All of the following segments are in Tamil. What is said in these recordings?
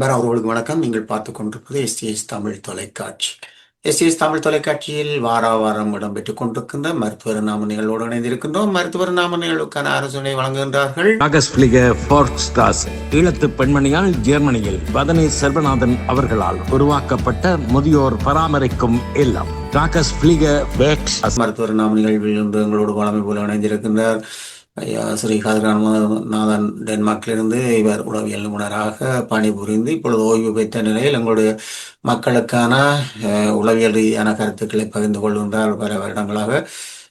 அன்பான அவர்களுக்கு வணக்கம். நீங்கள் பார்த்துக் கொண்டிருப்பது எஸ்டிஎஸ் தமிழ் தொலைக்காட்சி. எஸ்டிஎஸ் தமிழ் தொலைக்காட்சியில் வாரம் இடம்பெற்றுக் கொண்டிருக்கின்ற மருத்துவர் நாம நிகழ்வோடு இணைந்திருக்கின்றோம். மருத்துவர் நாம நிகழ்வுக்கான ஆலோசனை வழங்குகின்றார்கள் ஈழத்து பெண்மணியால் ஜெர்மனியில் வதனி செல்வநாதன் அவர்களால் உருவாக்கப்பட்ட முதியோர் பராமரிக்கும் இல்லம். மருத்துவர் நாம நிகழ்வில் எங்களோடு வளமை போல இணைந்திருக்கின்றார் ஸ்ரீ கதிராமநாதன். டென்மார்க்கிலிருந்து இவர் உளவியல் நிபுணராக பணிபுரிந்து இப்பொழுது ஓய்வு பெற்ற நிலையில் எங்களுடைய மக்களுக்கான உளவியல் ரீதியான கருத்துக்களை பகிர்ந்து கொள்கின்றார். பல வருடங்களாக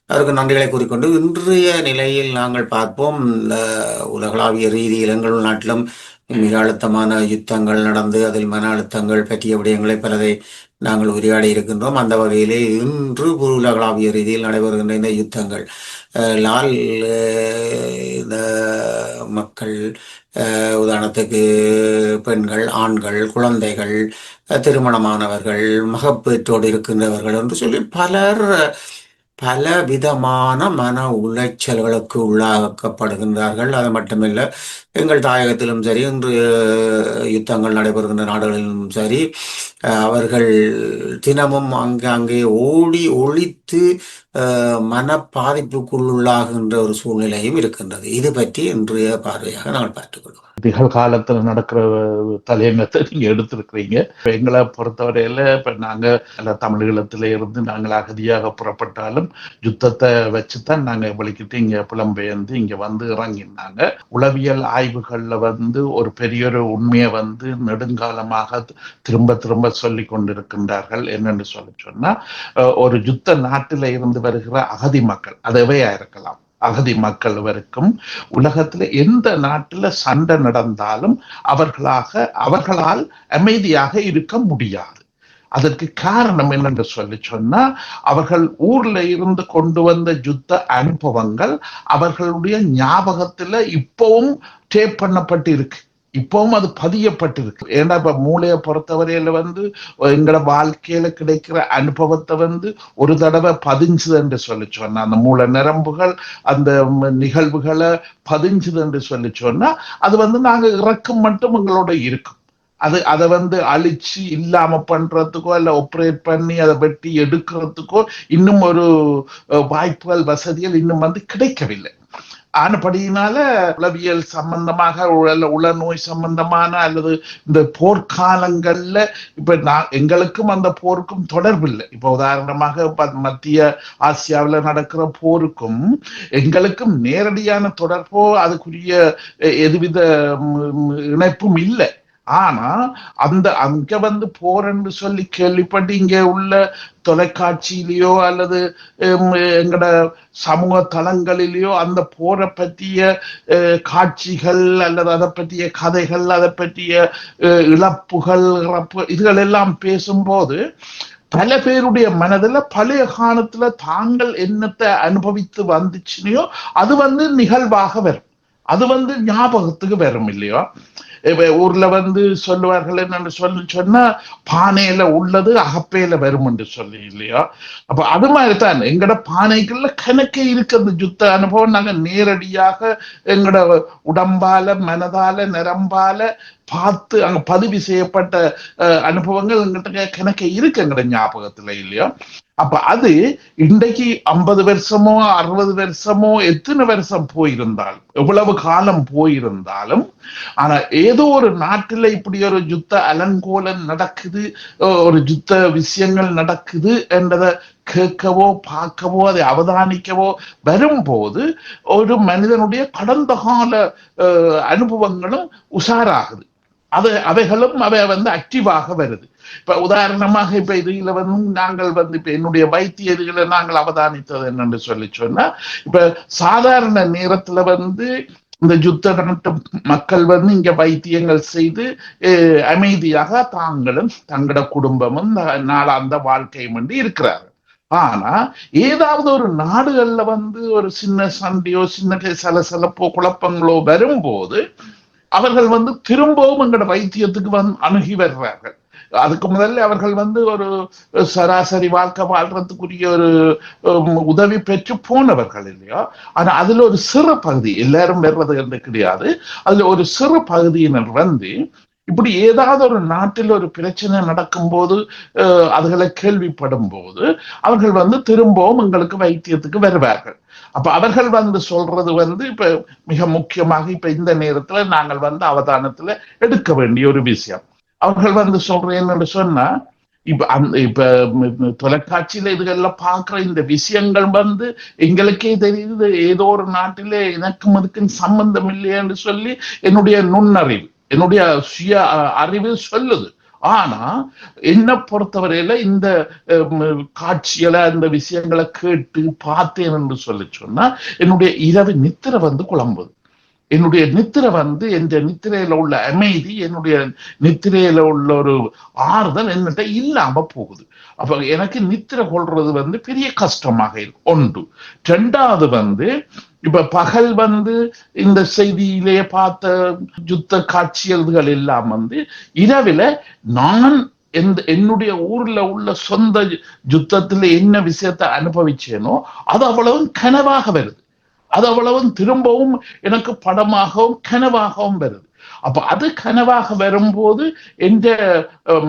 அவருக்கு நன்றிகளை கூறிக்கொண்டு இன்றைய நிலையில் நாங்கள் பார்ப்போம், உலகளாவிய ரீதியில் எங்கள் நாட்டிலும் மிக அழுத்தமான யுத்தங்கள் நடந்து அதில் மன அழுத்தங்கள் பற்றிய விடயங்களை பலதை நாங்கள் உரையாடி இருக்கின்றோம். அந்த வகையிலே இன்று உலகளாவிய ரீதியில் நடைபெறுகின்ற இந்த யுத்தங்கள் இந்த மக்கள், உதாரணத்துக்கு பெண்கள், ஆண்கள், குழந்தைகள், திருமணமானவர்கள், மகப்பேற்றோடு இருக்கின்றவர்கள் என்று சொல்லி பல விதமான மன உளைச்சல்களுக்கு உள்ளாக்கப்படுகின்றார்கள். அது மட்டுமில்லை, எங்கள் தாயகத்திலும் சரி, இன்று யுத்தங்கள் நடைபெறுகின்ற நாடுகளிலும் சரி, அவர்கள் தினமும் அங்கே ஓடி ஒழித்து மன பாதிப்புக்குள்ளாகின்ற ஒரு சூழ்நிலையும் இருக்கின்றது. இது பற்றி இன்றைய பார்வையாக நாங்கள் பார்த்துக்கொள்வோம். நிகழ்காலத்துல நடக்கிற தலையங்கத்தை நீங்க எடுத்திருக்கிறீங்க. எங்களை பொறுத்தவரையில இப்ப நாங்க தமிழீழத்தில இருந்து நாங்கள் அகதியாக புறப்பட்டாலும் யுத்தத்தை வச்சுதான் நாங்க வலிக்கிட்டு இங்க புலம்பெயர்ந்து இங்க வந்து இறங்கினாங்க. உளவியல் ஆய்வுகள்ல ஒரு பெரிய ஒரு உண்மையை நெடுங்காலமாக திரும்ப சொல்லி கொண்டிருக்கின்றார்கள். என்னன்னு சொன்னா, ஒரு யுத்த நாட்டில இருந்து வருகிற அகதி மக்கள், அதுவையா இருக்கலாம், அகதி மக்கள் வரைக்கும் உலகத்துல எந்த நாட்டுல சண்டை நடந்தாலும் அவர்களால் அமைதியாக இருக்க முடியாது. அதற்கு காரணம் என்னென்று சொன்னா, அவர்கள் ஊர்ல இருந்து கொண்டு வந்த யுத்த அனுபவங்கள் அவர்களுடைய ஞாபகத்துல இப்பவும் டேப் பண்ணப்பட்டு இருக்கு, இப்பவும் அது பதியப்பட்டிருக்கு. ஏன்னா இப்ப மூளையை பொறுத்தவரையில எங்களோட வாழ்க்கையில கிடைக்கிற அனுபவத்தை ஒரு தடவை பதிஞ்சுது என்று சொன்னா, அந்த மூளை நரம்புகள் அந்த நிகழ்வுகளை பதிஞ்சுது என்று சொன்னா, அது நாங்க இறக்கம் மட்டும் எங்களோட இருக்கும். அதை அழிச்சு இல்லாம பண்றதுக்கோ இல்ல ஆப்ரேட் பண்ணி அதை வெட்டி எடுக்கிறதுக்கோ இன்னும் ஒரு வாய்ப்புகள், வசதிகள் இன்னும் கிடைக்கவில்லை. ஆனபடியினால உளவியல் சம்பந்தமாக உளநோய் சம்பந்தமான அல்லது இந்த போர்க்காலங்கள்ல இப்ப எங்களுக்கும் அந்த போருக்கும் தொடர்பு இல்லை. இப்ப உதாரணமாக மத்திய ஆசியாவில நடக்கிற போருக்கும் எங்களுக்கும் நேரடியான தொடர்போ அதுக்குரிய எதுவித இணைப்பும் இல்லை. ஆனா அங்க போறன்னு சொல்லி கேள்விப்பட்டு இங்க உள்ள தொலைக்காட்சியிலேயோ அல்லது எங்கட சமூக தளங்களிலேயோ அந்த போரை பற்றிய காட்சிகள் அல்லது அதை பற்றிய கதைகள், அதை பற்றிய இழப்புகள், இதுகள் எல்லாம் பேசும்போது பல பேருடைய மனதுல பழைய காலத்துல தாங்கள் என்னத்தை அனுபவித்து வந்துச்சுனையோ அது நிகழ்வாக வரும், அது ஞாபகத்துக்கு வரும் இல்லையோ. ஊர்ல சொல்லுவார்கள் என்னன்னு சொன்னா, பானையில உள்ளது அகப்பையில வரும் என்று சொல்லி இல்லையா. அப்ப அது மாதிரிதான் எங்கட பானைகள்ல கணக்கே இருக்கு. அந்த யுத்த அனுபவம் நாங்க நேரடியாக எங்கட உடம்பால, மனதால, நரம்பால பார்த்து அங்க பதிவு செய்யப்பட்ட அனுபவங்கள் எங்கிட்ட கணக்கே இருக்கு எங்கட ஞாபகத்துல இல்லையா. அப்ப அது இன்றைக்கு 50 வருஷமோ 60 வருஷமோ எத்தனை வருஷம் போயிருந்தாலும், எவ்வளவு காலம் போயிருந்தாலும், ஆனா ஏதோ ஒரு நாட்டில இப்படி ஒரு யுத்த அலங்கோலம் நடக்குது, ஒரு யுத்த விஷயங்கள் நடக்குது என்றதை கேட்கவோ பார்க்கவோ அதை அவதானிக்கவோ வரும்போது ஒரு மனிதனுடைய கடந்த கால அனுபவங்களும் உஷாராகுது. அவைகளும் ஆக்டிவாக வருது. இப்ப உதாரணமாக இப்ப இதுல நாங்கள் இப்ப என்னுடைய வைத்திய இதுகளை நாங்கள் அவதானித்தது என்னன்னு சொன்னா, இப்ப சாதாரண நேரத்துல இந்த யுத்த நாட்டு மக்கள் இங்க வைத்தியங்கள் செய்து அமைதியாக தாங்களும் தங்களோட குடும்பமும் நாளாந்த வாழ்க்கையும் இருக்கிறார்கள். ஆனா ஏதாவது ஒரு நாடுகள்ல ஒரு சின்ன சண்டையோ சின்ன சலசலப்போ குழப்பங்களோ வரும்போது அவர்கள் திரும்பவும் எங்களோட வைத்தியத்துக்கு அணுகி வர்றார்கள். அதுக்கு முதல்ல அவர்கள் ஒரு சராசரி வாழ்க்கை வாழ்றதுக்குரிய ஒரு உதவி பெற்று போனவர்கள் இல்லையா. ஆனா அதுல ஒரு சிறு பகுதி, எல்லாரும் வர்றது என்று கிடையாது, அதுல ஒரு சிறு பகுதியினர் இப்படி ஏதாவது ஒரு நாட்டில் ஒரு பிரச்சனை நடக்கும்போது அதுகளை கேள்விப்படும் போது அவர்கள் திரும்பவும் எங்களுக்கு வைத்தியத்துக்கு வருவார்கள். அப்ப அவர்கள் சொல்றது இப்ப மிக முக்கியமாக இப்ப இந்த நேரத்துல நாங்கள் அவதானத்துல எடுக்க வேண்டிய ஒரு விஷயம். அவர்கள் சொல்றேன்னு சொன்னா இப்ப தொலைக்காட்சியில இதுகள்லாம் பாக்குற இந்த விஷயங்கள் எங்களுக்கே தெரியுது ஏதோ ஒரு நாட்டிலே எனக்கும் அதுக்கும் சம்பந்தம் இல்லையென்று சொல்லி என்னுடைய நுண்ணறிவு என்னுடைய சுய அறிவு சொல்லுது. ஆனா என்ன பொறுத்தவரையில இந்த காட்சிகளை அந்த விஷயங்களை கேட்டு பார்த்தேன் என்று சொன்னா என்னுடைய இரவு நித்திரை குழம்புது. என்னுடைய நித்திரை என் நித்திரையில உள்ள அமைதி, என்னுடைய நித்திரையில உள்ள ஒரு ஆறுதல் என்னட்ட இல்லாம போகுது. அப்ப எனக்கு நித்திரை கொள்றது பெரிய கஷ்டமாக இருக்கு. ஒன்று. ரெண்டாவது இப்ப பகல் இந்த செய்தியிலே பார்த்த யுத்த காட்சியல்கள் எல்லாம் இரவில நான் என்னுடைய ஊர்ல உள்ள சொந்த யுத்தத்துல என்ன விஷயத்தை அனுபவிச்சேனோ அது அவ்வளவு கனவாக வருது. அது அவ்வளவும் திரும்பவும் எனக்கு படமாகவும் கனவாகவும் வருது. அப்ப அது கனவாக வரும்போது என்ற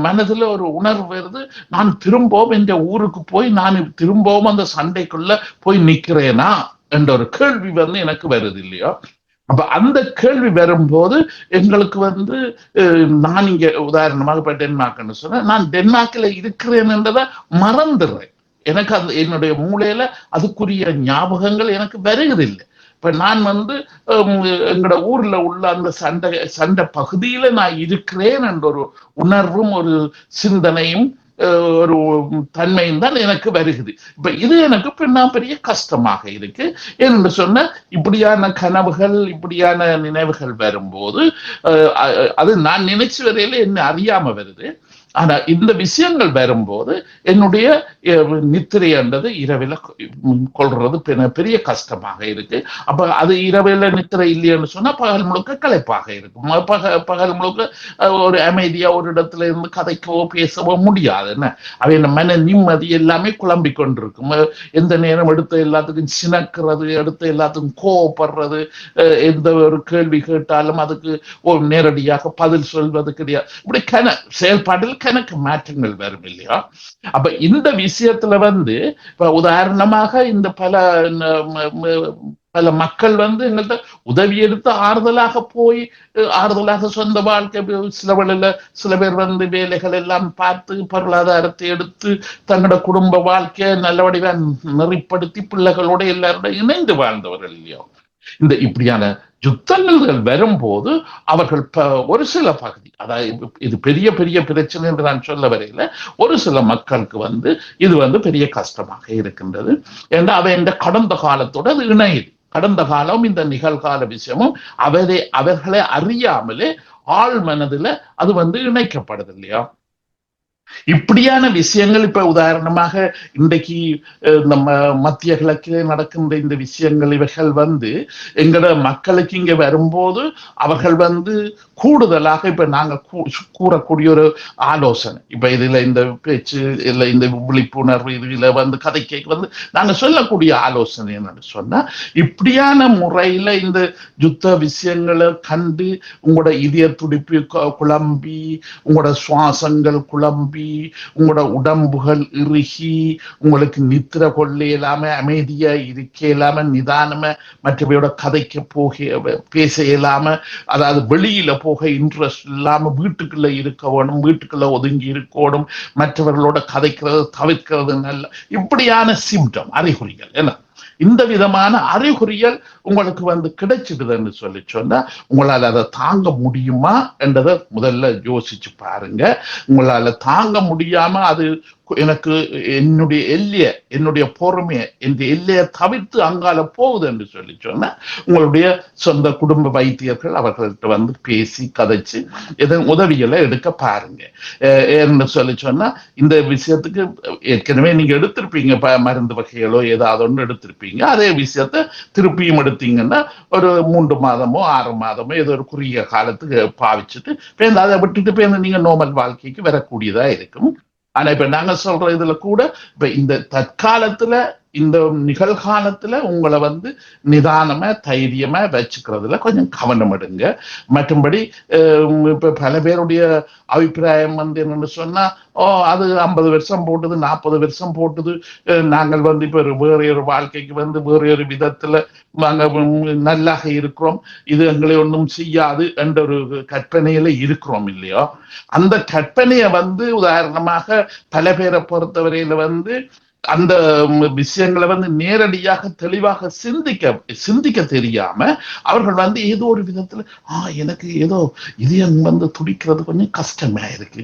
மனதுல ஒரு உணர்வு வருது, நான் திரும்பவும் என்ற ஊருக்கு போய் நான் திரும்பவும் அந்த சண்டைக்குள்ள போய் நிக்கிறேனா என்ற ஒரு கேள்வி எனக்கு வருது இல்லையா? அப்ப அந்த கேள்வி வரும்போது எங்களுக்கு நான் இங்க உதாரணமாக இப்ப டென்மார்க்னு சொன்ன, நான் டென்மார்க்ல இருக்கிறேன் என்றதை மறந்துடுறேன். எனக்கு என்னுடைய மூளையில அதுக்குரிய ஞாபகங்கள் எனக்கு வருகிறதில்லை. இப்ப நான் எங்களோட ஊர்ல உள்ள அந்த சண்டை பகுதியில நான் இருக்கிறேன் என்ற ஒரு உணர்வும் ஒரு சிந்தனையும் ஒரு தன்மையும் தான் எனக்கு வருகிறது. இப்ப இது எனக்கு பெரிய கஷ்டமாக இருக்கு. என்று சொன்ன இப்படியான கனவுகள் இப்படியான நினைவுகள் வரும்போது அது நான் நினைச்சு வரையில என்ன அறியாம வருது. ஆனா இந்த விஷயங்கள் வரும்போது என்னுடைய நித்திரை என்றது இரவில கொள்றது பெரிய கஷ்டமாக இருக்கு. அப்ப அது இரவில நித்திரை இல்லைன்னு சொன்னா பகல் முழுக்க களைப்பாக இருக்கும். பகல் முழுக்க ஒரு அமைதியா ஒரு இடத்துல இருந்து கதைக்கவோ பேசவோ முடியாது. என்ன அவை மன நிம்மதி எல்லாமே குழம்பி கொண்டிருக்கும். எந்த நேரம் எடுத்த எல்லாத்துக்கும் சினக்கிறது, எடுத்த எல்லாத்துக்கும் கோவப்படுறது, எந்த ஒரு கேள்வி கேட்டாலும் அதுக்கு நேரடியாக பதில் சொல்வது கிடையாது. இப்படி செயல்பாட்டில் கணக்கு மாற்றங்கள் வரும் இல்லையா? அப்ப இந்த விஷயத்துல இப்ப உதாரணமாக இந்த பல மக்கள் எங்கள்கிட்ட உதவி எடுத்து ஆறுதலாக சொந்த வாழ்க்கை சில பேர் வேலைகள் எல்லாம் பார்த்து பொருளாதாரத்தை எடுத்து தங்களோட குடும்ப வாழ்க்கையை நல்ல வடிவா நெறிப்படுத்தி பிள்ளைகளோட எல்லாரோட இணைந்து வாழ்ந்தவர்கள் இல்லையா? இந்த இப்படியான யுத்தங்கள் வரும்போது அவர்கள் ஒரு சில பகுதி, அதாவது இது பெரிய பெரிய பிரச்சனை என்று நான் சொல்ல வரையில ஒரு சில மக்களுக்கு இது பெரிய கஷ்டமாக இருக்கின்றது. ஏன்னா அவை இந்த கடந்த காலத்தோட அது இணையுது. கடந்த காலம் இந்த நிகழ்கால விஷயமும் அவர்களை அறியாமலே ஆழ் மனதுல அது இணைக்கப்படுது இல்லையா? இப்படியான விஷயங்கள் இப்ப உதாரணமாக இன்றைக்கு நம்ம மத்திய கிழக்கிலே நடக்கின்ற இந்த விஷயங்கள் இவைகள் எங்கட மக்களுக்கு இங்க வரும்போது அவர்கள் கூடுதலாக இப்ப நாங்க கூறக்கூடிய ஒரு ஆலோசனை, இப்ப இதுல இந்த பேச்சு இல்ல இந்த விழிப்புணர்வு இதுல கதைக்கு நாங்க சொல்லக்கூடிய ஆலோசனை என்னன்னு சொன்னா, இப்படியான முறையில இந்த யுத்த விஷயங்களை கண்டு உங்களோட இதய துடிப்பு குழம்பி, உங்களோட சுவாசங்கள் குழம்பி, உங்களோட உடம்புகள் இறுகி, உங்களுக்கு நித்திர கொள்ள இயலாம அமைதியா இருக்க இயலாம நிதானமா மற்றவையோட கதைக்க பேச இயலாம, அதாவது வெளியில போக இன்ட்ரெஸ்ட் இல்லாம வீட்டுக்குள்ள இருக்க வேணும், வீட்டுக்குள்ள ஒதுங்கி இருக்கணும், மற்றவர்களோட கதைக்கிறது தவிர்க்கிறது நல்ல இப்படியான சிம்டம் அறிகுறிகள் என்ன இந்த விதமான அறிகுறிகள் உங்களுக்கு கிடைச்சிடுதுன்னு சொல்லி உங்களால் அதை தாங்க முடியுமா என்றதை முதல்ல யோசிச்சு பாருங்க. உங்களால தாங்க முடியாம அது எனக்கு என்னுடைய பொறுமையை எல்லையை தவிர்த்து அங்கால போகுது என்று சொல்லி சொன்னா உங்களுடைய சொந்த குடும்ப வைத்தியர்கள் அவர்கள்ட்ட பேசி கதைச்சு இதன் உதவிகளை எடுக்க பாருங்க. ஏன்னு சொல்லி சொன்னா இந்த விஷயத்துக்கு ஏற்கனவே நீங்க எடுத்திருப்பீங்க மருந்து வகைகளோ ஏதாவது ஒன்று எடுத்திருப்பீங்க. அதே விஷயத்த திருப்பியும் எடுத்தீங்கன்னா ஒரு 3 மாதமோ 6 மாதமோ ஏதோ ஒரு குறுகிய காலத்துக்கு பாவிச்சுட்டு அதை விட்டுட்டு நீங்க நார்மல் வாழ்க்கைக்கு வரக்கூடியதா இருக்கும். ஆனா இப்ப நாங்க சொல்ற இதுல கூட இப்ப இந்த தற்காலத்துல இந்த நிகழ்காலத்துல உங்களை வந்து நிதானமா தைரியமா வச்சுக்கிறதுல கொஞ்சம் கவனம் எடுங்க. மற்றும்படி இப்ப பல பேருடைய அபிப்பிராயம் வந்து என்னன்னு சொன்னா, அது 50 வருஷம் போட்டது, 40 வருஷம் போட்டது, நாங்கள் வந்து இப்ப வேற ஒரு வாழ்க்கைக்கு வந்து வேற ஒரு விதத்துல நாங்க நல்லாக இருக்கிறோம், இது எங்களை ஒன்றும் செய்யாது என்ற ஒரு கற்பனையில இருக்கிறோம் இல்லையோ. அந்த கற்பனையை வந்து உதாரணமாக பல பேரை பொறுத்தவரையில வந்து அந்த விஷயங்களை வந்து நேரடியாக தெளிவாக சிந்திக்க தெரியாம அவர்கள் வந்து ஏதோ ஒரு விதத்துல எனக்கு ஏதோ இதயம் வந்து துடிக்கிறது கொஞ்சம் கஷ்டமா இருக்கு,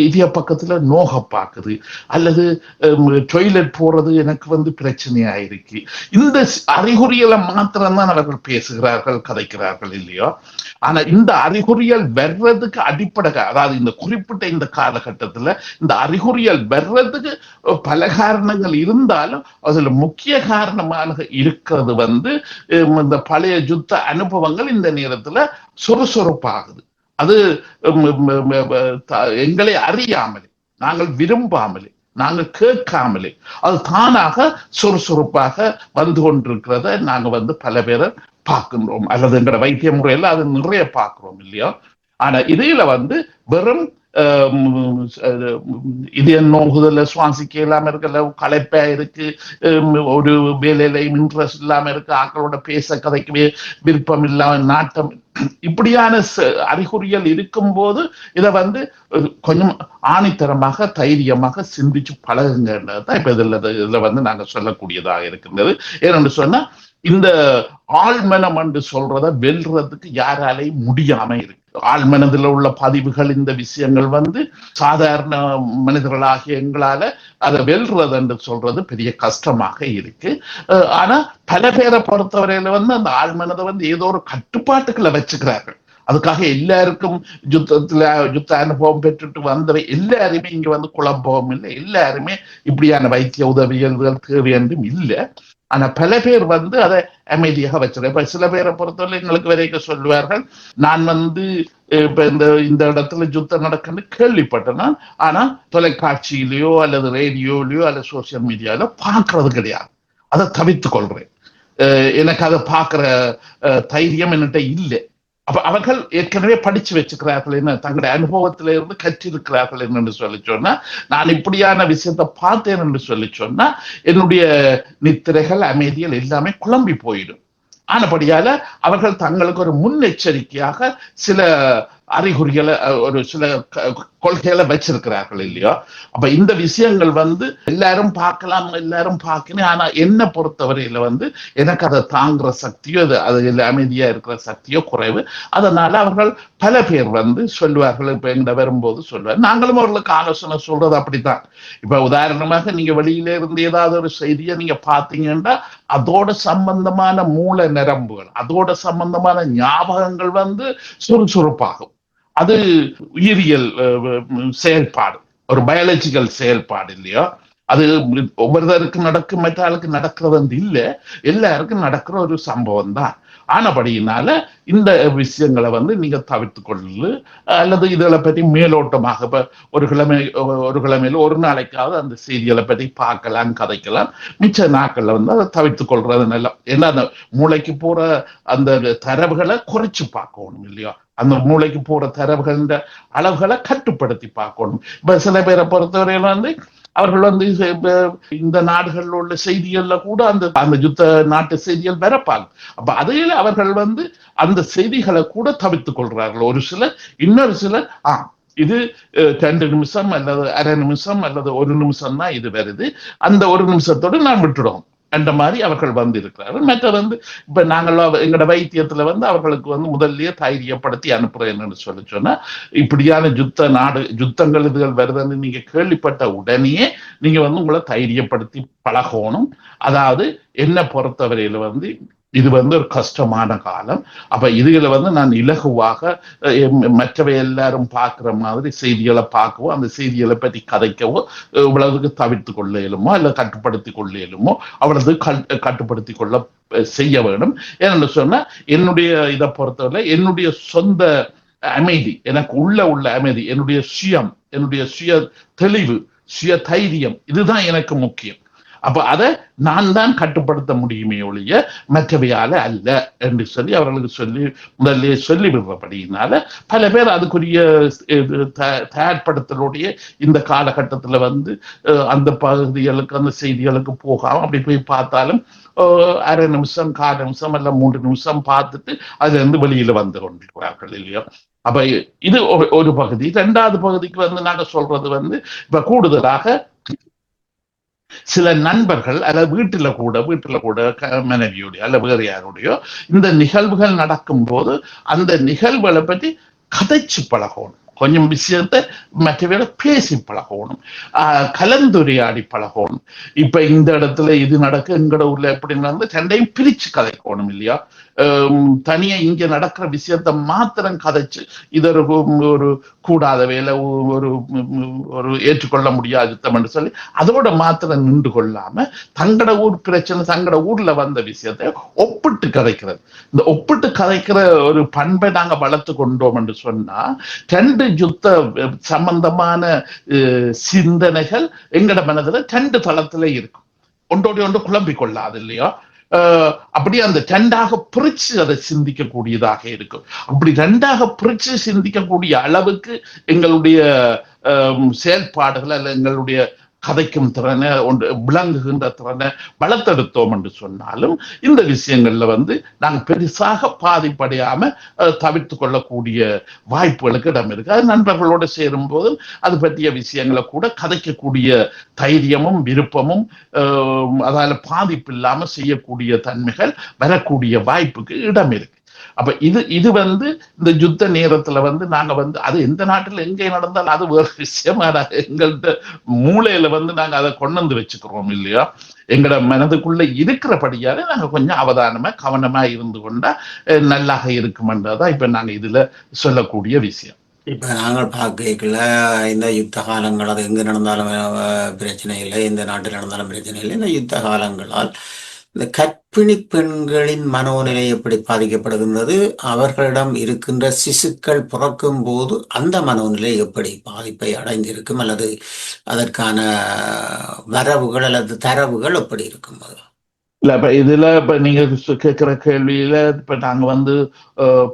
இதய பக்கத்துல நோக பாக்குது, அல்லது டொய்லெட் போறது எனக்கு வந்து பிரச்சனையா இருக்கு, இந்த அறிகுறிகளை மாத்திரம்தான் அவர்கள் பேசுகிறார்கள் கதைக்கிறார்கள் இல்லையோ. ஆனா இந்த அறிகுறிகள் வர்றதுக்கு அடிப்படை, அதாவது இந்த குறிப்பிட்ட இந்த காலகட்டத்துல இந்த அறிகுறிகள் வர்றதுக்கு பல காரணங்கள் இருந்தாலும் அதுல முக்கிய காரணமாக இருக்கிறது வந்து இந்த பழைய யுத்த அனுபவங்கள் இந்த நேரத்துல சுறுசுறுப்பாகுது. அது எங்களை அறியாமலே, நாங்கள் விரும்பாமலே, நாங்கள் கேட்காமலே அது தானாக சுறுசுறுப்பாக வந்து கொண்டிருக்கிறத நாங்க வந்து பல பேரை பார்க்கின்றோம், அல்லது எங்களோட வைத்திய முறையில அது நிறைய பார்க்கிறோம் இல்லையா. ஆனா இதையில வந்து வெறும் இது நோகுதல சுவாசிக்க இல்லாம இருக்கல, களைப்பா இருக்கு, ஒரு வேலையில இன்ட்ரெஸ்ட் இல்லாம இருக்கு, ஆக்களோட பேச கதைக்கு விருப்பம் இல்லாம நாட்டம், இப்படியான அறிகுறிகள் இருக்கும் போது இதை வந்து கொஞ்சம் ஆணித்தரமாக தைரியமாக சிந்திச்சு பழகுங்கன்றதுதான் இப்ப இதுல வந்து நாங்க சொல்லக்கூடியதாக இருக்கின்றது. ஏன்னு சொன்னா இந்த ஆழ்மனம் என்று சொல்றத வெல்றதுக்கு யாராலையும் முடியாம இருக்கு. ஆழ்மனதில் உள்ள பதிவுகள், இந்த விஷயங்கள் வந்து சாதாரண மனிதர்களாகிய எங்களால அதை வெல்றது என்று சொல்றது பெரிய கஷ்டமாக இருக்கு. ஆனா பல பேரை பொறுத்தவரையில வந்து அந்த ஆழ்மனதை வந்து ஏதோ ஒரு கட்டுப்பாட்டுக்குள்ள வச்சுக்கிறார்கள். அதுக்காக எல்லாருக்கும் யுத்த அனுபவம் பெற்றுட்டு வந்தவை எல்லாருமே இங்க வந்து குழப்பவும் இல்லை, எல்லாருமே இப்படியான வைத்திய உதவிகள் தேவை என்றும் இல்லை. ஆனா பல பேர் வந்து அதை அமைதியாக வச்சிருக்கேன். இப்ப சில பேரை பொறுத்தவரை எங்களுக்கு வரைக்கும் சொல்லுவார்கள், நான் வந்து இப்ப இந்த இடத்துல யுத்தம் நடக்குன்னு கேள்விப்பட்டேன், ஆனா தொலைக்காட்சியிலயோ அல்லது ரேடியோலயோ அல்லது சோசியல் மீடியாலோ பார்க்கறது கிடையாது, அதை தவிர்த்து கொள்றேன், எனக்கு அதை பார்க்கிற தைரியம் என்கிட்ட இல்லை. அப்ப அவர்கள் ஏற்கனவே படிச்சு வச்சுக்கிறார்கள், என்ன தங்களுடைய அனுபவத்தில இருந்து கற்றிருக்கிறார்கள் என்று சொல்லி சொன்னா, நான் இப்படியான விஷயத்த பார்த்தேன் என்று சொல்லி சொன்னா என்னுடைய நித்திரைகள் அமைதிகள் எல்லாமே குழம்பி போயிடும். ஆனபடியால அவர்கள் தங்களுக்கு ஒரு முன்னெச்சரிக்கையாக சில அறிகுறிகளை, ஒரு சில கொள்கைகளை வச்சிருக்கிறார்கள் இல்லையோ. அப்ப இந்த விஷயங்கள் வந்து எல்லாரும் பார்க்கலாம், எல்லாரும் பார்க்கணும். ஆனா என்ன பொறுத்தவரையில வந்து எனக்கு அதை தாங்குற சக்தியோ, அது அமைதியா இருக்கிற சக்தியோ குறைவு. அதனால அவர்கள் பல பேர் வந்து சொல்லுவார்கள், இப்ப எங்கிட்ட வரும்போது சொல்லுவார், நாங்களும் அவர்களுக்கு ஆலோசனை சொல்றது அப்படித்தான். இப்ப உதாரணமாக நீங்க வெளியில இருந்து ஏதாவது ஒரு செய்தியை நீங்க பார்த்தீங்கன்னா அதோட சம்பந்தமான மூல நரம்புகள், அதோட சம்பந்தமான ஞாபகங்கள் வந்து சுறுசுறுப்பாகும். அது உயிரியல் செயல்பாடு, ஒரு பயாலஜிக்கல் செயல்பாடு இல்லையோ. அது ஒவ்வொருத்தருக்கு நடக்கும், மற்ற ஆளுக்கு நடக்கிறது இல்லை, எல்லாருக்கும் நடக்கிற ஒரு சம்பவம் தான். ஆனபடியினால இந்த விஷயங்களை வந்து நீங்க தவிர்த்து கொள்ளு, அல்லது இதுகளை பற்றி மேலோட்டமாக இப்ப ஒரு கிழமையில ஒரு நாளைக்காவது அந்த செய்திகளை பற்றி பார்க்கலாம், கதைக்கலாம். மிச்ச நாட்கள்ல வந்து அதை தவிர்த்து கொள்றது நல்லா. ஏன்னா அந்த மூளைக்கு போற அந்த தரவுகளை குறைச்சு பார்க்கணும் இல்லையா, அந்த மூளைக்கு போற தரவுகள் அளவுகளை கட்டுப்படுத்தி பார்க்கணும். இப்ப சில பேரை பொறுத்தவரையில வந்து அவர்கள் வந்து இந்த நாடுகளில் உள்ள செய்திகள்ல கூட அந்த யுத்த நாட்டு செய்திகள் வரப்பாங்க. அப்ப அதையில அவர்கள் வந்து அந்த செய்திகளை கூட தவிர்த்துக் கொள்றார்கள். ஒரு சிலர், இன்னொரு சிலர் இது 2 நிமிஷம் அல்லது அரை நிமிஷம் அல்லது 1 நிமிஷம் தான் இது வருது, அந்த 1 நிமிஷத்தோடு நான் விட்டுடுவோம் அந்த மாதிரி அவர்கள் வந்து இருக்கிறார்கள். மற்ற வந்து இப்ப நாங்கள் எங்களோட வைத்தியத்துல வந்து அவர்களுக்கு வந்து முதல்லயே தைரியப்படுத்தி அனுப்புறேன்னு சொன்னா, இப்படியான யுத்தங்கள் இதுகள் வருதுன்னு நீங்க கேள்விப்பட்ட உடனே நீங்க வந்து உங்களை தைரியப்படுத்தி பழகணும். அதாவது என்ன பொறுத்தவரையில வந்து இது வந்து ஒரு கஷ்டமான காலம். அப்ப இதுல வந்து நான் இலகுவாக மற்றவை எல்லாரும் பார்க்கிற மாதிரி செய்திகளை பார்க்கவோ, அந்த செய்திகளை பற்றி கதைக்கவோ இவ்வளவுக்கு தவிர்த்து கொள்ள இயலுமோ அல்ல கட்டுப்படுத்தி கொள்ள இயலுமோ அவ்வளவு கட்டுப்படுத்தி கொள்ள செய்ய வேண்டும். ஏன்னு சொன்னா என்னுடைய இதை பொறுத்தவரை என்னுடைய சொந்த அமைதி, எனக்கு உள்ள அமைதி, என்னுடைய சுயம், என்னுடைய சுய தெளிவு, சுய தைரியம், இதுதான் எனக்கு முக்கியம். அப்ப அதை நான் தான் கட்டுப்படுத்த முடியுமே ஒழிய மற்றவையால அல்ல என்று சொல்லி அவர்களுக்கு முதல்ல சொல்லிவிடுறபடியினால பல பேர் அதுக்குரிய தயார்படுத்தலுடைய இந்த காலகட்டத்தில் அந்த பகுதிகளுக்கு அந்த செய்திகளுக்கு போகாம அப்படி போய் பார்த்தாலும் அரை நிமிஷம் 1/4 நிமிஷம் அல்ல 3 நிமிஷம் பார்த்துட்டு அதுல இருந்து வெளியில வந்து கொண்டிருக்கிறார்கள் இல்லையோ. அப்ப இது ஒரு பகுதி. 2வது பகுதிக்கு நாங்க சொல்றது இப்ப கூடுதலாக சில நண்பர்கள் அல்லது வீட்டுல கூட மனைவியோடைய அல்ல வேறு யாருடையோ இந்த நிகழ்வுகள் நடக்கும் போது அந்த நிகழ்வுகளை பற்றி கதைச்சு பழகணும். கொஞ்சம் விஷயத்தை மற்றவரை பேசி பழகணும், கலந்துரையாடி பழகணும். இப்ப இந்த இடத்துல இது நடக்கு, எங்கட ஊர்ல எப்படி நடந்து 2யும் பிரிச்சு கதைக்கணும் இல்லையா. தனியா இங்க நடக்கிற விஷயத்த மாத்திரம் கதைச்சு இது ஒரு கூடாத வேலை, ஒரு ஏற்றுக்கொள்ள முடியாத யுத்தம் என்று சொல்லி அதோட மாத்திரம் நின்று கொள்ளாம தங்கட ஊர் பிரச்சனை, தங்கட ஊர்ல வந்த விஷயத்தை ஒப்பிட்டு கதைக்கிறது. இந்த ஒப்பிட்டு கதைக்கிற ஒரு பண்பை நாங்க வளர்த்து கொண்டோம் என்று சொன்னா 2 யுத்த சம்பந்தமான சிந்தனைகள் எங்கட மனதுல 2 தளத்துல இருக்கும், ஒன்றோடு ஒன்று குழம்பிக் கொள்ளாது இல்லையா. அப்படி அந்த 2ஆக பிரிச்சு அதை சிந்திக்கக்கூடியதாக இருக்கும். அப்படி 2ஆக பிரிச்சு சிந்திக்கக்கூடிய அளவுக்கு எங்களுடைய செயல்பாடுகள் அல்ல எங்களுடைய கதைக்கும் திறனை விளங்குகின்ற திறனை வளர்த்தெடுத்தோம் என்று சொன்னாலும் இந்த விஷயங்கள்ல நாங்கள் பெருசாக பாதிப்படையாம தவிர்த்து கொள்ளக்கூடிய வாய்ப்புகளுக்கு இடம் இருக்கு. அது நண்பர்களோடு சேரும் போதும் அது பற்றிய விஷயங்களை கூட கதைக்கக்கூடிய தைரியமும் விருப்பமும் அதால பாதிப்பு இல்லாம செய்யக்கூடிய தன்மைகள் வரக்கூடிய வாய்ப்புக்கு இடம் இருக்கு. அப்ப இது இந்த யுத்த நேரத்துல நாங்க அது எந்த நாட்டுல எங்கே நடந்தாலும் அது வேறு விஷயம். எங்கள்கிட்ட மூளையில நாங்க அதை கொண்டு வந்து வச்சுக்கிறோம் இல்லையா. எங்கட மனதுக்குள்ள இருக்கிறபடியால நாங்க கொஞ்சம் அவதானமா கவனமா இருந்து கொண்டா நல்லாக இருக்குமென்றதான் இப்ப நாங்க இதுல சொல்லக்கூடிய விஷயம். இப்ப நாங்கள் பார்க்கல இந்த யுத்த காலங்கள் அது எங்க நடந்தாலும் பிரச்சனை இல்லை, எந்த நாட்டில் நடந்தாலும் பிரச்சனை இல்லை. இந்த யுத்த காலங்களால் இந்த கர்ப்பிணி பெண்களின் மனோநிலை எப்படி பாதிக்கப்படுகின்றது, அவர்களிடம் இருக்கின்ற சிசுக்கள் பிறக்கும் போது அந்த மனோநிலை எப்படி பாதிப்பை அடைந்திருக்கும், அல்லது அதற்கான வரவுகள் அல்லது தரவுகள் எப்படி இருக்கும்? இல்ல இப்ப இதுல நீங்க கேட்கிற கேள்வியில இப்ப நாங்க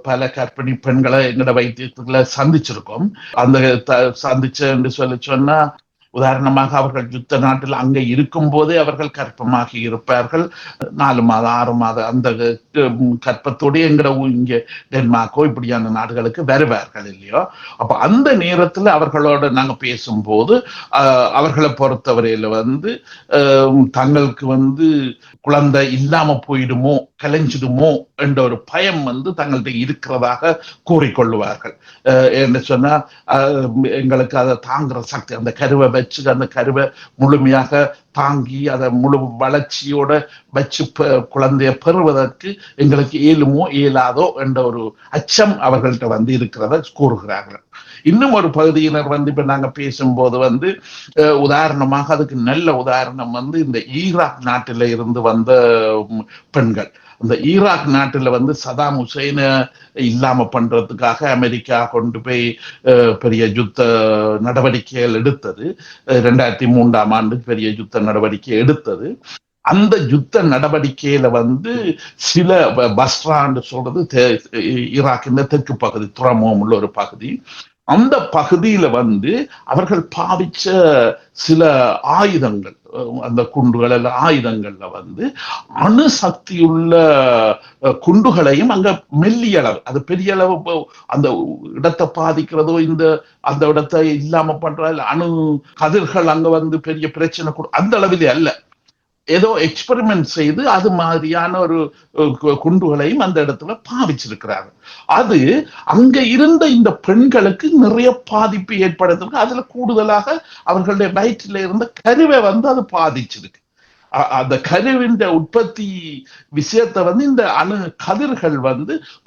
பல கர்ப்பிணி பெண்களை எங்கட வைத்தியத்துல சந்திச்சிருக்கோம். அந்த சந்திச்ச என்று சொன்னா உதாரணமாக அவர்கள் யுத்த நாட்டில் அங்க இருக்கும் போதே அவர்கள் கர்ப்பமாகி இருப்பார்கள். 4 மாதம் 6 மாதம் அந்த கர்ப்பத்தோடு எங்கட இங்க டென்மார்க்கோ இப்படியான நாடுகளுக்கு வருவார்கள் இல்லையோ. அப்ப அந்த நேரத்துல அவர்களோட நாங்க பேசும்போது அவர்களை பொறுத்தவரையில தங்களுக்கு குழந்தை இல்லாம போயிடுமோ கலைஞ்சிடுமோ என்ற ஒரு பயம் தங்கள்கிட்ட இருக்கிறதாக கூறிக்கொள்ளுவார்கள். என்று சொன்னா எங்களுக்கு அதை தாங்குற சக்தி, அந்த கருவை வச்சு அந்த கருவை முழுமையாக தாங்கி அதை முழு வளர்ச்சியோட வச்சு குழந்தைய பெறுவதற்கு எங்களுக்கு இயலுமோ இயலாதோ என்ற ஒரு அச்சம் அவர்கள்ட்ட இருக்கிறத கூறுகிறார்கள். இன்னும் ஒரு பகுதியினர் இப்ப நாங்க பேசும்போது உதாரணமாக அதுக்கு நல்ல உதாரணம் இந்த ஈராக் நாட்டில இருந்து வந்த பெண்கள். அந்த ஈராக் நாட்டுல சதாம் ஹுசைனை இல்லாம பண்றதுக்காக அமெரிக்கா கொண்டு போய் பெரிய யுத்த நடவடிக்கைகள் எடுத்தது. 2003ஆம் ஆண்டு பெரிய யுத்த நடவடிக்கை எடுத்தது. அந்த யுத்த நடவடிக்கையில சில பஸ்ரான்னு சொல்றது ஈராக்கின் தெற்கு பகுதி, துறைமுகம் உள்ள ஒரு பகுதி. அந்த பகுதியில அவர்கள் பாவிச்ச சில ஆயுதங்கள், அந்த குண்டுகள் அல்ல ஆயுதங்கள்ல அணுசக்தியுள்ள குண்டுகளையும் அங்க மெல்லிய அளவு, அது பெரிய அளவு அந்த இடத்தை பாதிக்கிறதோ அந்த இடத்தை இல்லாம பண்ற அணு கதிர்கள் அங்க பெரிய பிரச்சனை அந்த அளவிலே அல்ல, ஏதோ எக்ஸ்பெரிமெண்ட் செய்து அது மாதிரியான ஒரு குண்டுகளையும் அந்த இடத்துல பாவிச்சிருக்கிறாங்க. அது அங்க இருந்த இந்த பெண்களுக்கு நிறைய பாதிப்பு ஏற்படுத்திருக்கு. அதுல கூடுதலாக அவர்களுடைய வயிற்றில இருந்த கருவை அது பாதிச்சிருக்கு. அந்த கருவின் உற்பத்தி விஷயத்தை இந்த அணு கதிர்கள்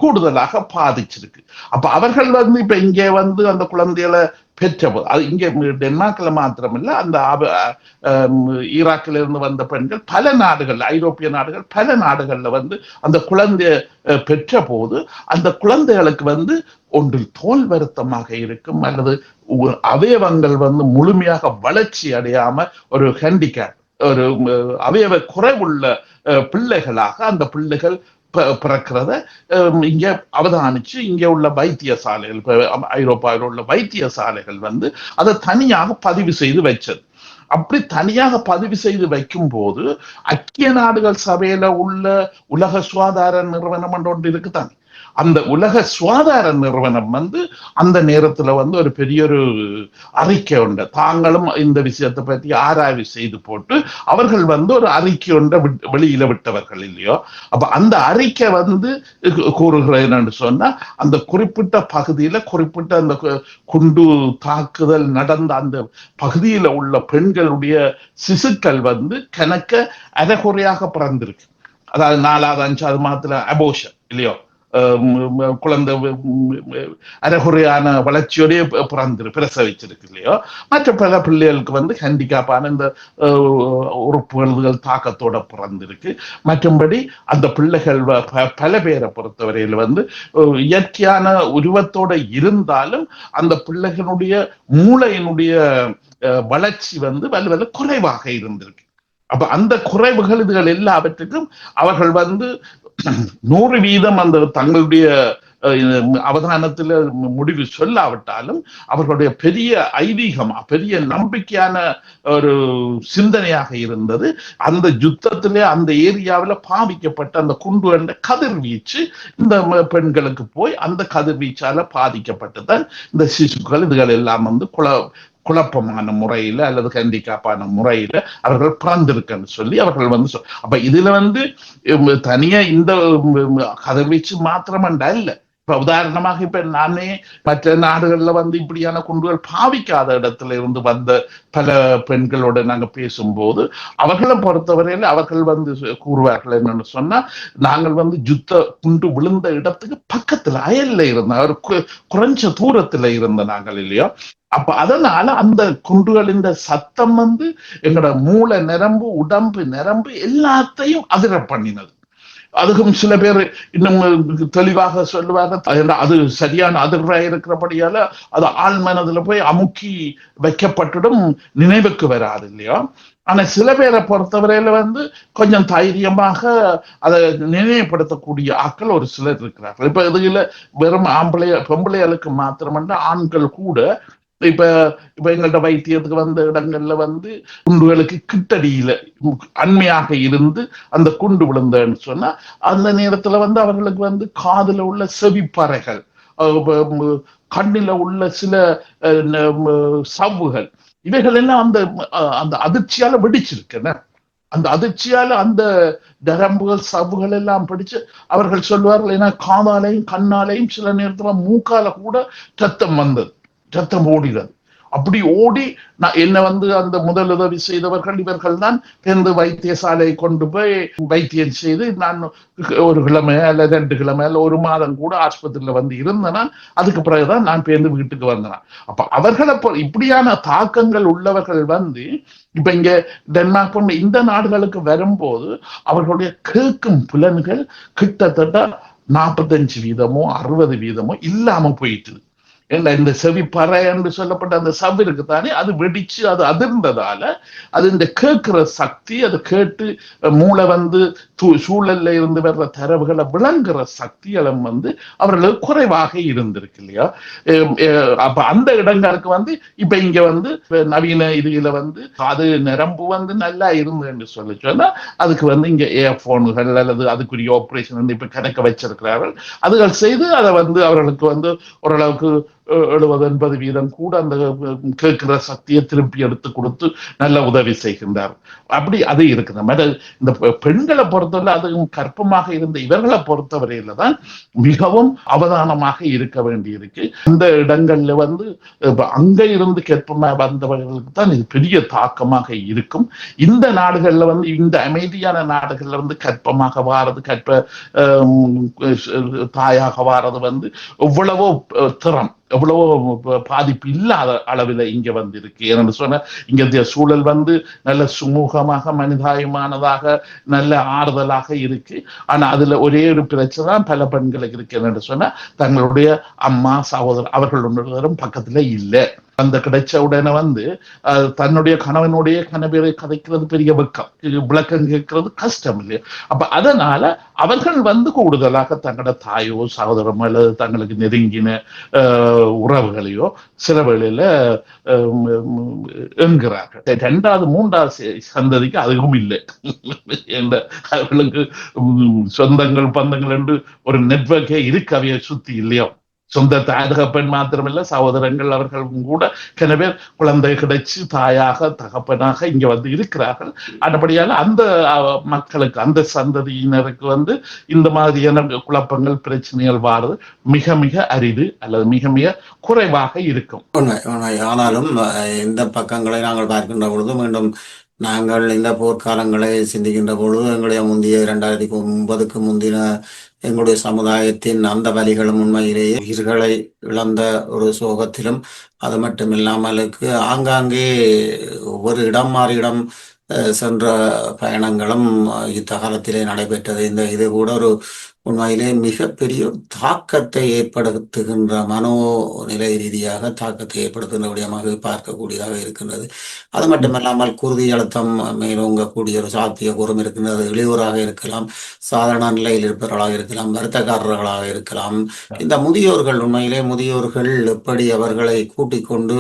கூடுதலாக பாதிச்சிருக்கு. அப்ப அவர்கள் இப்ப இங்கே அந்த குழந்தைகளை பெற்ற போது, அது இங்கே டென்மார்க்ல மாத்திரமில்ல, அந்த ஈராக்கில இருந்து வந்த பெண்கள் பல நாடுகள், ஐரோப்பிய நாடுகள் பல நாடுகள்ல அந்த குழந்தைய பெற்ற போது அந்த குழந்தைகளுக்கு ஒன்றில் தோல் வருத்தமாக இருக்கும், அல்லது அவயவங்கள் முழுமையாக வளர்ச்சி அடையாம ஒரு ஹேண்டிகேப், ஒரு அவயவ குறைவுள்ள பிள்ளைகளாக அந்த பிள்ளைகள் பிறக்கிறத இங்க அவதானிச்சு இங்க உள்ள வைத்தியசாலைகள், ஐரோப்பாவில் உள்ள வைத்தியசாலைகள் வந்து அதை தனியாக பதிவு செய்து வச்சது. அப்படி தனியாக பதிவு செய்து வைக்கும் போது ஐக்கிய நாடுகள் சபையில உள்ள உலக சுகாதார நிறுவனம் ஒன்று இருக்குதான். அந்த உலக சுகாதார நிறுவனம் வந்து அந்த நேரத்துல வந்து ஒரு பெரிய ஒரு அறிக்கை உண்டு, தாங்களும் இந்த விஷயத்தை பற்றி ஆராய்வு செய்து போட்டு அவர்கள் வந்து ஒரு அறிக்கை ஒன்றை வெளியில விட்டவர்கள் இல்லையோ. அப்ப அந்த அறிக்கை வந்து கூறுகிறேன்னு சொன்னா, அந்த குறிப்பிட்ட பகுதியில குறிப்பிட்ட அந்த குண்டு தாக்குதல் நடந்த அந்த பகுதியில உள்ள பெண்களுடைய சிசுக்கள் வந்து கணக்க அரைகுறையாக பிறந்திருக்கு. அதாவது 4வது 5வது மாதத்துல அபோஷன் இல்லையோ, குழந்தை அரைகுறையான வளர்ச்சியோடய பிரசவிச்சிருக்கு இல்லையோ. மற்ற பல பிள்ளைகளுக்கு வந்து ஹேண்டிகேப்பான இந்த உறுப்புகள் தாக்கத்தோட பிறந்திருக்கு. மற்றும்படி அந்த பிள்ளைகள் பல பேரை பொறுத்தவரையில் வந்து இயற்கையான உருவத்தோட இருந்தாலும் அந்த பிள்ளைகளுடைய மூளையினுடைய வளர்ச்சி வந்து வலுவல குறைவாக இருந்திருக்கு. அப்ப அந்த குறைவுகள் இதுகள் எல்லாவற்றுக்கும் அவர்கள் வந்து 100% அந்த தங்களுடைய அவதானத்துல முடிவு சொல்லாவிட்டாலும் அவர்களுடைய பெரிய ஐதீகம், பெரிய நம்பிக்கையான ஒரு சிந்தனையாக இருந்தது அந்த யுத்தத்திலே அந்த ஏரியாவில் பாதிக்கப்பட்ட அந்த குண்டு என்ற கதிர்வீச்சு இந்த பெண்களுக்கு போய் அந்த கதிர்வீச்சால பாதிக்கப்பட்டுதான் இந்த சிசுக்கள் இதுகள் எல்லாம் வந்து குழப்பமான முறையில அல்லது ஹேண்டிகேப்பான முறையில அவர்கள் பிறந்திருக்குன்னு சொல்லி அவர்கள் வந்து அப்ப இதுல வந்து தனியா இந்த கதிர்வீச்சு மாத்திரமண்டா இல்ல. இப்ப உதாரணமாக இப்ப நானே மற்ற நாடுகள்ல வந்து இப்படியான குண்டுகள் பாவிக்காத இடத்துல இருந்து வந்த பல பெண்களோட நாங்க பேசும்போது அவர்களை பொறுத்தவரையில அவர்கள் வந்து கூறுவார்கள் என்னன்னு சொன்னா, நாங்கள் வந்து யுத்த குண்டு விழுந்த இடத்துக்கு பக்கத்துல அயல்ல இருந்த குறைஞ்ச தூரத்துல இருந்த நாங்கள் இல்லையோ. அப்ப அதனால அந்த குண்டுகளின் சத்தம் வந்து எங்களோட மூளை நரம்பு உடம்பு நரம்பு எல்லாத்தையும் அதிர பண்ணினது. அதுக்கும் சில பேர் இன்னும் தெளிவாக சொல்லுவாங்க, அது சரியான அதிர்வா இருக்கிறபடியால அது ஆள் மனதுல போய் அமுக்கி வைக்கப்பட்டுடும், நினைவுக்கு வராது இல்லையா. ஆனா சில பேரை பொறுத்தவரையில வந்து கொஞ்சம் தைரியமாக அதை நினைவுபடுத்தக்கூடிய ஆட்கள் ஒரு சிலர் இருக்கிறார்கள். இப்ப இதுல வெறும் பொம்பளைகளுக்கு மாத்திரமல்ல, ஆண்கள் கூட இப்ப எங்கள்கிட்ட வைத்தியத்துக்கு வந்த இடங்கள்ல வந்து குண்டுகளுக்கு கிட்டடியில அண்மையாக இருந்து அந்த குண்டு விழுந்தன்னு சொன்னா அந்த நேரத்துல வந்து அவர்களுக்கு வந்து காதுல உள்ள செவிப்பறைகள், கண்ணில உள்ள சில சவ்வுகள், இவைகள் எல்லாம் அந்த அந்த அதிர்ச்சியால வெடிச்சிருக்குன்னு. அந்த அதிர்ச்சியால அந்த நரம்புகள் சவ்வுகள் எல்லாம் பிடிச்சு அவர்கள் சொல்லுவார்கள், ஏன்னா காதாலையும் கண்ணாலையும் சில நேரத்துல மூக்கால கூட ரத்தம் வந்தது, ரத்தம் ஓடினது. அப்படி ஓடி என்ன வந்து அந்த முதலுதவி செய்தவர்கள் இவர்கள் தான் பேருந்து வைத்தியசாலை கொண்டு போய் வைத்தியம் செய்து, நான் 1 கிழமை அல்ல 2 கிழமை அல்ல 1 மாதம் கூட ஆஸ்பத்திரியில வந்து இருந்தேன்னா அதுக்கு பிறகுதான் நான் பேருந்து வீட்டுக்கு வந்தேன். அப்ப அவர்களை இப்படியான தாக்கங்கள் உள்ளவர்கள் வந்து இப்ப இங்க டென்மார்க் இந்த நாடுகளுக்கு வரும்போது அவர்களுடைய கேட்கும் புலன்கள் கிட்டத்தட்ட 45% 60% இல்லாம போயிட்டு. இந்த செவிப்பறை என்று சொல்லப்பட்ட அந்த சவ் இருக்குத்தானே, அது வெடிச்சு அது அதிர்ந்ததால அது இந்த கேட்கிற சக்தி, அது கேட்டு மூளை வந்து சூழல்ல இருந்து வர்ற தரவுகளை விளங்குற சக்திகளும் வந்து அவர்களுக்கு குறைவாக இருந்திருக்கு இல்லையா. அப்ப அந்த இடங்களுக்கு வந்து இப்ப இங்க வந்து நவீன இதுல வந்து அது நரம்பு வந்து நல்லா இருந்துன்னு சொன்னா அதுக்கு வந்து இங்க ஏர்போன்கள் அல்லது அதுக்குரிய ஆபரேஷன் வந்து இப்ப கணக்க வச்சிருக்கிறார்கள். அதுகள் செய்து அதை வந்து அவர்களுக்கு வந்து ஓரளவுக்கு 70-80% கூட அந்த கேட்கிற சக்தியை திருப்பி எடுத்து கொடுத்து நல்ல உதவி செய்கின்றார். அப்படி அது இருக்குது. இந்த பெண்களை பொறுத்தவரை அதுவும் கற்பமாக இருந்த இவர்களை பொறுத்தவரையில தான் மிகவும் அவதானமாக இருக்க வேண்டி இருக்கு. இந்த இடங்கள்ல வந்து அங்க இருந்து கற்பமா வந்தவர்களுக்கு தான் இது பெரிய தாக்கமாக இருக்கும். இந்த நாடுகள்ல வந்து இந்த அமைதியான நாடுகள்ல வந்து கற்பமாக வாரது, கற்ப தாயாக வாரது வந்து எவ்வளவோ திறம், எவ்வளவோ பாதிப்பு இல்லாத அளவில் இங்க வந்து இருக்கு. ஏன்னு சொன்ன இங்க சூழல் வந்து நல்ல சுமூகமாக மனிதாயமானதாக நல்ல ஆறுதலாக இருக்கு. ஆனா அதுல ஒரே ஒரு பிரச்சனை தான் பல பெண்களுக்கு இருக்கு. என்னன்னு சொன்னா தங்களுடைய அம்மா சகோதரர் அவர்கள் ஒன்றும் பக்கத்துல இல்லை. அந்த கிடைச்ச உடனே தன்னுடைய கணவனுடைய கணவரை கதைக்கிறது பெரிய வெக்கம், விளக்கம் கேட்கறது கஷ்டம் இல்லையா. அப்ப அதனால அவர்கள் கூடுதலாக தங்களோட தாயோ சகோதரமோ அல்லது தங்களுக்கு நெருங்கின உறவுகளையோ சில வேளையில என்கிறார்கள். இரண்டாவது மூன்றாவது சந்ததிக்கு அதுவும் இல்லை. அவர்களுக்கு சொந்தங்கள் பந்தங்கள் என்று ஒரு நெட்வொர்க்கே இருக்கு அவைய சுத்தி இல்லையோ. சொந்த தாய் தகப்பன் மாத்திரமில்ல, சகோதரங்கள் அவர்களும் கூட சில பேர் குழந்தை கிடைச்சு தாயாக தகப்பனாக இங்க இருக்கிறார்கள். அதுபடியால அந்த மக்களுக்கு அந்த சந்ததியினருக்கு இந்த மாதிரியான குழப்பங்கள் பிரச்சனைகள் வாரது மிக மிக அரிது அல்லது மிக மிக குறைவாக இருக்கும். ஆனாலும் இந்த பக்கங்களை நாங்கள் பார்க்கின்ற பொழுது மீண்டும் நாங்கள் இந்த போர்க்காலங்களை சிந்திக்கின்ற பொழுது எங்களுடைய முந்தைய 2009க்கு முந்தின எங்களுடைய சமுதாயத்தின் அந்த வலிகளும் உண்மையிலேயே உயிர்களை இழந்த ஒரு சோகத்திலும், அது மட்டும் இல்லாமலுக்கு ஆங்காங்கே ஒவ்வொரு இடம் மாறி இடம் சென்ற பயணங்களும் யுத்த காலத்திலே நடைபெற்றது. இது கூட ஒரு உண்மையிலே மிகப்பெரிய தாக்கத்தை ஏற்படுத்துகின்ற மனோநிலை ரீதியாக தாக்கத்தை ஏற்படுத்துகின்ற விடயமாக பார்க்கக்கூடியதாக இருக்கின்றது. அது மட்டுமல்லாமல் குருதி அழுத்தம் மேலோங்கக்கூடிய ஒரு சாத்தியக்கூறும் இருக்கின்றது. இளையோராக இருக்கலாம், சாதாரண நிலையில் இருப்பவர்களாக இருக்கலாம், வருத்தக்காரர்களாக இருக்கலாம். இந்த முதியோர்கள் உண்மையிலே முதியோர்கள் எப்படி அவர்களை கூட்டிக் கொண்டு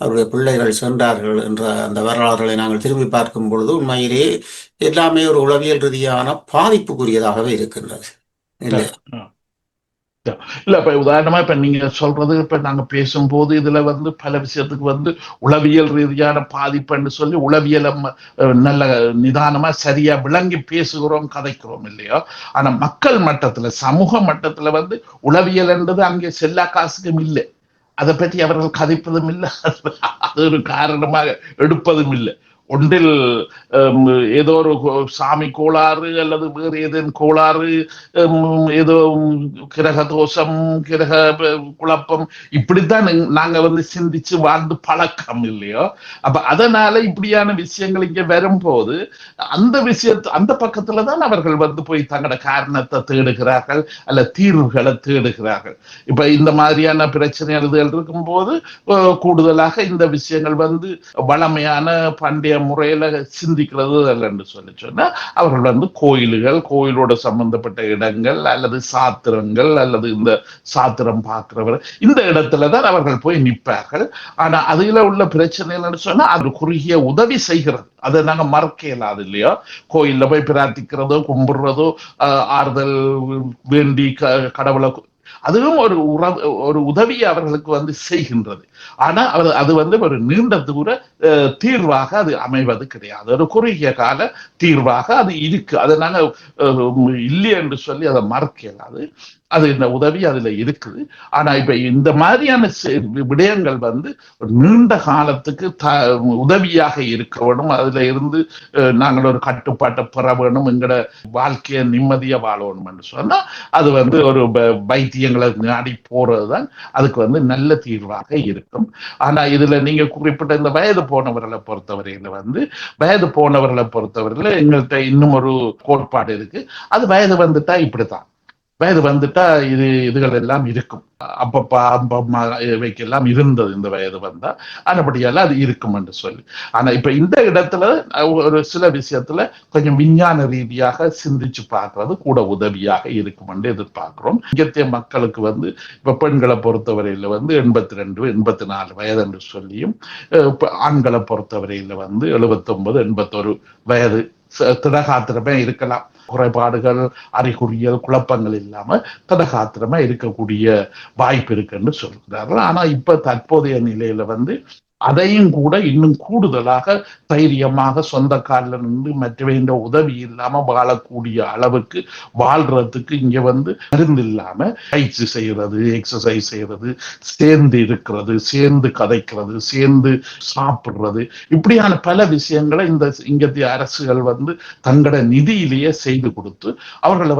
அவருடைய பிள்ளைகள் சென்றார்கள் என்ற அந்த வரலாறுகளை நாங்கள் திரும்பி பார்க்கும் பொழுது உண்மையிலே எல்லாமே ஒரு உளவியல் ரீதியான பாதிப்புக்குரியதாகவே இருக்கின்றது. இல்ல இப்ப உதாரணமா இப்ப நீங்க சொல்றது, இப்ப நாங்க பேசும்போது இதுல பல விஷயத்துக்கு உளவியல் ரீதியான பாதிப்புன்னு சொல்லி உளவியல நல்ல நிதானமா சரியா விளங்கி பேசுகிறோம், கதைக்கிறோம் இல்லையோ. ஆனா மக்கள் மட்டத்துல சமூக மட்டத்துல உளவியல் என்றது அங்கே செல்லா காசுக்கும் இல்லை. அதை பற்றி அவர்கள் கதைப்பதும் இல்லை, அது ஒரு காரணமாக எடுப்பதும் இல்லை. ஒன்றில் ஏதோ ஒரு சாமி கோளாறு அல்லது வேறு ஏதேனும் கோளாறு, ஏதோ கிரக தோஷம், கிரக குழப்பம், இப்படித்தான் நாங்க சிந்திச்சு வாழ்ந்து பழக்கம் இல்லையோ. அப்ப அதனால இப்படியான விஷயங்கள் இங்க வரும்போது அந்த பக்கத்துலதான் அவர்கள் போய் தங்களோட காரணத்தை தேடுகிறார்கள் அல்ல தீர்வுகளை தேடுகிறார்கள். இப்ப இந்த மாதிரியான பிரச்சனை இருக்கும்போது கூடுதலாக இந்த விஷயங்கள் வளமையான பண்டைய முறையில சிந்திக்கிறது அல்லன்னு சொன்னா அவர்கள் கோயில்கள், கோயிலோட சம்பந்தப்பட்ட இடங்கள் அல்லது சாத்திரங்கள் அல்லது இந்த சாத்திரம் பார்க்கிறவர் இந்த இடத்துலதான் அவர்கள் போய் நிற்பார்கள். ஆனா அதுல உள்ள பிரச்சனை என்னன்னு சொன்னா அது குறுகிய உதவி செய்கிறது, அதை நாங்க மறக்க இயலாது இல்லையோ. கோயில்ல போய் பிரார்த்திக்கிறதோ கும்பிடுறதோ ஆறுதல் வேண்டி கடவுளை, அதுவும் ஒரு உதவியை அவர்களுக்கு செய்கின்றது. ஆனா அது ஒரு நீண்ட தூர தீர்வாக அது அமைவது கிடையாது, ஒரு குறுகிய கால தீர்வாக அது இருக்கு. அதை நாங்க இல்லை என்று சொல்லி அதை மறக்க இயலாது. அது இந்த உதவி அதுல இருக்குது. ஆனா இப்ப இந்த மாதிரியான விடயங்கள் ஒரு நீண்ட காலத்துக்கு உதவியாக இருக்க வேணும். அதுல இருந்து நாங்கள் ஒரு கட்டுப்பாட்டை பெற வேணும், எங்களோட வாழ்க்கையை நிம்மதியா வாழணும் என்று சொன்னா அது ஒரு வைத்தியங்களை நாடி போறதுதான் அதுக்கு நல்ல தீர்வாக இருக்கும். ஆனா இதுல நீங்க குறிப்பிட்ட இந்த வயது போனவர்களை பொறுத்தவரையில எங்கள்கிட்ட இன்னும் ஒரு கோட்பாடு இருக்கு. அது வயது வந்துட்டா இப்படித்தான், வயது வந்துட்டா இதுகள் எல்லாம் இருக்கும். அப்பப்பா அப்பம்மா இவைக்கெல்லாம் இருந்தது இந்த வயது வந்தா, அதுபடியெல்லாம் அது இருக்கும் என்று சொல்லி. ஆனா இப்ப இந்த இடத்துல ஒரு சில விஷயத்துல கொஞ்சம் விஞ்ஞான ரீதியாக சிந்திச்சு பார்க்கறது கூட உதவியாக இருக்கும் என்று எதிர்பார்க்கிறோம். இங்கத்திய மக்களுக்கு இப்ப பெண்களை பொறுத்தவரையில 82 84 வயது என்று சொல்லியும், ஆண்களை பொறுத்தவரையில 79 81 வயது திடகாத்திரமே இருக்கலாம். குறைபாடுகள், அறிகுறிகள், குழப்பங்கள் இல்லாம திடகாத்திரமா இருக்கக்கூடிய வாய்ப்பு இருக்குன்னு சொல்கிறார்கள். ஆனா இப்ப தற்போதைய நிலையில அதையும் கூட இன்னும் கூடுதலாக தைரியமாக சொந்த காலில் நின்று மற்றவைன்ற உதவி இல்லாம வாழக்கூடிய அளவுக்கு வாழ்றதுக்கு இங்க மருந்து இல்லாம பயிற்சி செய்யறது, எக்ஸசைஸ் செய்யறது, சேர்ந்து இருக்கிறது, சேர்ந்து கதைக்கிறது, சேர்ந்து சாப்பிடுறது, இப்படியான பல விஷயங்களை இங்கத்திய அரசுகள் தங்களோட நிதியிலேயே செய்து கொடுத்து அவர்களை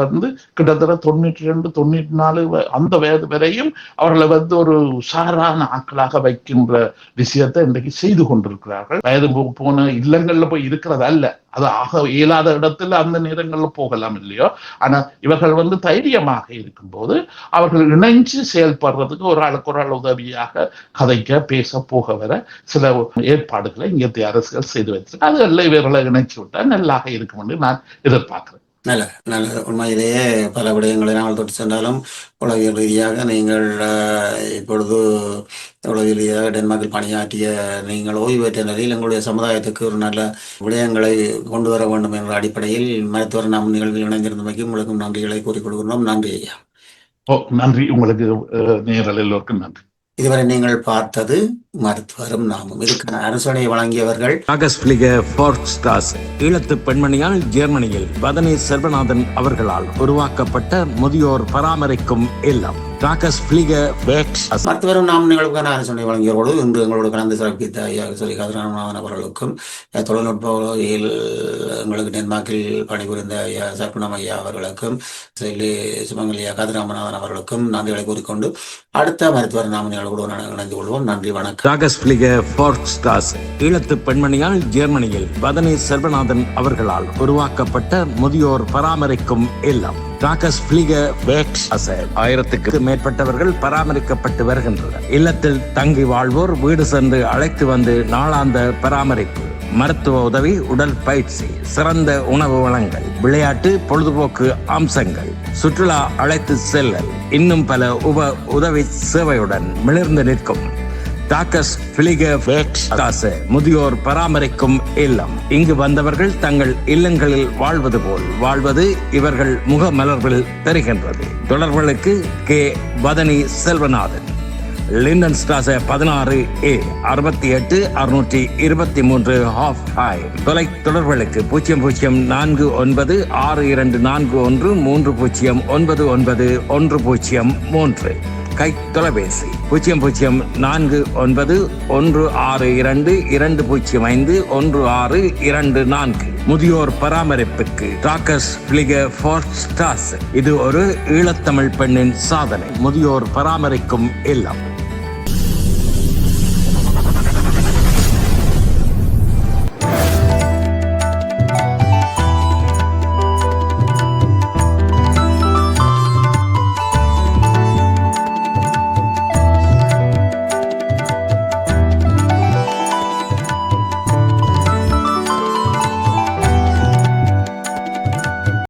கிட்டத்தட்ட 92 94 அந்த வயது வரையும் அவர்களை ஒரு உஷாரான ஆட்களாக வைக்கின்ற விஷயம் விஷயத்தை இன்றைக்கு செய்து கொண்டிருக்கிறார்கள். வயது போன இல்லங்கள்ல போய் இருக்கிறது அல்ல, அது ஆக இயலாத இடத்துல அந்த நேரங்கள்ல போகலாம் இல்லையோ. ஆனா இவர்கள் தைரியமாக இருக்கும்போது அவர்கள் இணைஞ்சு செயல்படுறதுக்கு ஒரு ஆள் உதவியாக கதைக்க பேச போக வர சில ஏற்பாடுகளை இங்கத்திய அரசுகள் செய்து வச்சிருக்கு. அதுல இவர்களை இணைச்சு விட்டா நல்லாக இருக்கும் என்று நான் எதிர்பார்க்கிறேன். நல்ல நல்ல உண்மையிலேயே பல விடயங்களை நாங்கள் தொட்டு சென்றாலும் உளவியல் ரீதியாக நீங்கள் இப்பொழுது உளவியல் ரீதியாக டென்மார்க்கில் பணியாற்றிய நீங்கள் ஓய்வு பெற்ற நிலையில் எங்களுடைய சமுதாயத்துக்கு ஒரு நல்ல விடயங்களை கொண்டு வர வேண்டும் என்ற அடிப்படையில் மருத்துவர் நாம் நிகழ்வில் இணைந்திருந்தமைக்கு உங்களுக்கும் நன்றிகளை கூறிக் கொடுக்கிறோம். நன்றி ஐயா. நன்றி உங்களுக்கு, நேயர்கள் எல்லோருக்கும் நன்றி. இதுவரை நீங்கள் பார்த்தது மருத்துவரும் நாமும். இதுக்கான அரசனை வழங்கியவர்கள் ஈழத்து பெண்மணியால் ஜெர்மனியில் வதனி செல்வநாதன் அவர்களால் உருவாக்கப்பட்ட முதியோர் பராமரிக்கும் இல்லம். மருத்துவரும் நாம் நிகழ்வுக்கான அரசனை வழங்கியவர்களோடு இன்று எங்களோடு கலந்து சிறப்பித்த ஐயா ஸ்ரீ கதிராமநாதன் அவர்களுக்கும் தொழில்நுட்ப எங்களுக்கு டென்மார்க்கில் பணிபுரிந்த ஐயா சர்க்குணம் ஐயா அவர்களுக்கும் சுமங்கலியா கதிராமநாதன் அவர்களுக்கும் நன்றிகளை கூறிக்கொண்டு அடுத்த மருத்துவர் நாம நிகழ்வோடு இணைந்து கொள்வோம். நன்றி, வணக்கம். ஈழத்து பெண்மணியால் ஜெர்மனியில் வதனி செல்வநாதன் அவர்களால் உருவாக்கப்பட்ட முதியோர் பராமரிக்கும் இல்லம். 1000க்கு மேற்பட்டவர்கள் பராமரிக்கப்பட்டு வருகின்றனர். இல்லத்தில் தங்கி வாழ்வோர் வீடு சென்று அழைத்து வந்து நாளாந்த பராமரிப்பு, மருத்துவ உதவி, உடல் பயிற்சி, சிறந்த உணவு வளங்கள், விளையாட்டு, பொழுதுபோக்கு அம்சங்கள், சுற்றுலா அழைத்து செல்லல், இன்னும் பல உதவி சேவையுடன் மிளிர்ந்து நிற்கும் முதியோர் பராமரிக்கும் இல்லம். இங்கு வந்தவர்கள் தங்கள் இல்லங்களில் வாழ்வது போல் வாழ்வது இவர்கள் முக மலர்வில் தெரிகின்றது. தொடர்புகளுக்கு K. Vathani Selvanathan, Lindenstrasse 16A 68 623 ஹாஃப் ஹை. தொலை தொடர்புகளுக்கு 0049 6241 3099 கை தொலைபேசி 0049 162 205 1624. முதியோர் பராமரிப்புக்கு இது ஒரு ஈழத்தமிழ் பெண்ணின் சாதனை. முதியோர் பராமரிக்கும் இல்லம்.